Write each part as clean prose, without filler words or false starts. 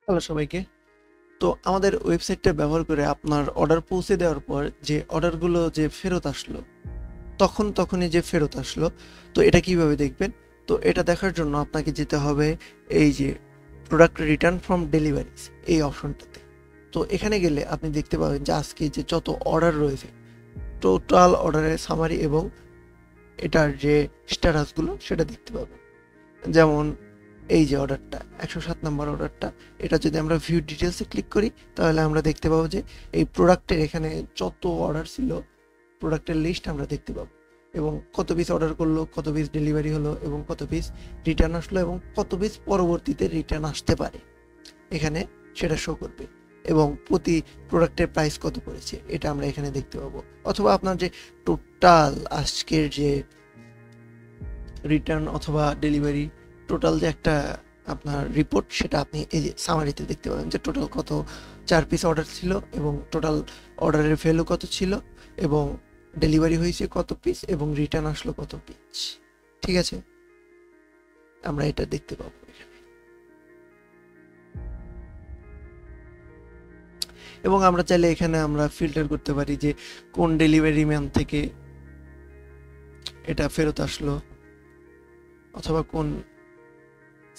Hello সবাইকে। তো আমাদের ওয়েবসাইটটা ব্যবহার করে আপনার অর্ডার পৌঁছে দেওয়ার পর যে অর্ডারগুলো যে ফেরত আসলো, তখনই যে ফেরত আসলো, তো এটা কিভাবে দেখবেন? তো এটা দেখার জন্য আপনাকে যেতে হবে এই যে প্রোডাক্ট রিটার্ন ফ্রম ডেলিভারিজ এই অপশনটাতে। তো এখানে গেলে আপনি দেখতে পাবেন যে আজকে যে যত অর্ডার রয়েছে, টোটাল অর্ডারের সামারি এবং এটার যে স্ট্যাটাসগুলো সেটা দেখতে পাবেন। যেমন এই যে অর্ডারটা 107 নাম্বার অর্ডারটা, এটা যদি আমরা ভিউ ডিটেলসে ক্লিক করি তাহলে আমরা দেখতে পাবো যে এই প্রোডাক্টের এখানে যত অর্ডার ছিল প্রোডাক্টের লিস্ট আমরা দেখতে পাবো, এবং কত পিস অর্ডার করলো, কত পিস ডেলিভারি হলো, এবং কত পিস রিটার্ন আসলো, এবং কত পিস পরবর্তীতে রিটার্ন আসতে পারে এখানে সেটা শো করবে। এবং প্রতি প্রোডাক্টের প্রাইস কত পড়েছে এটা আমরা এখানে দেখতে পাবো। অথবা আপনার যে টোটাল আজকের যে রিটার্ন অথবা ডেলিভারি টোটাল যে একটা আপনার রিপোর্ট, সেটা আপনি এই যে সামারিতে দেখতে পাবেন যে টোটাল কত 4 পিস অর্ডার ছিল, এবং টোটাল অর্ডারের ভ্যালু কত ছিল, এবং ডেলিভারি হয়েছে কত পিস, এবং রিটার্ন আসলো কত পিস। ঠিক আছে, আমরা এটা দেখতে পাবো এখানে। এবং আমরা চাইলে এখানে আমরা ফিল্টার করতে পারি যে কোন ডেলিভারি ম্যান থেকে এটা ফেরত আসলো, অথবা কোন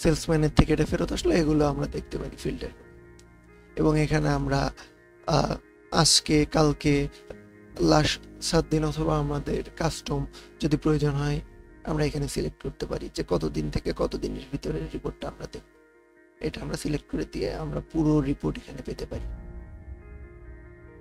সেলসম্যানের থেকে এটা ফেরত আসলো, এগুলো আমরা দেখতে পারি ফিল্টার। এবং এখানে আমরা আজকে, কালকে, লাস্ট 7 দিন, অথবা আমাদের কাস্টম যদি প্রয়োজন হয় আমরা এখানে সিলেক্ট করতে পারি যে কতদিন থেকে কত দিনের ভিতরে রিপোর্টটা আমরা দেব। এটা আমরা সিলেক্ট করে দিয়ে আমরা পুরো রিপোর্ট এখানে পেতে পারি।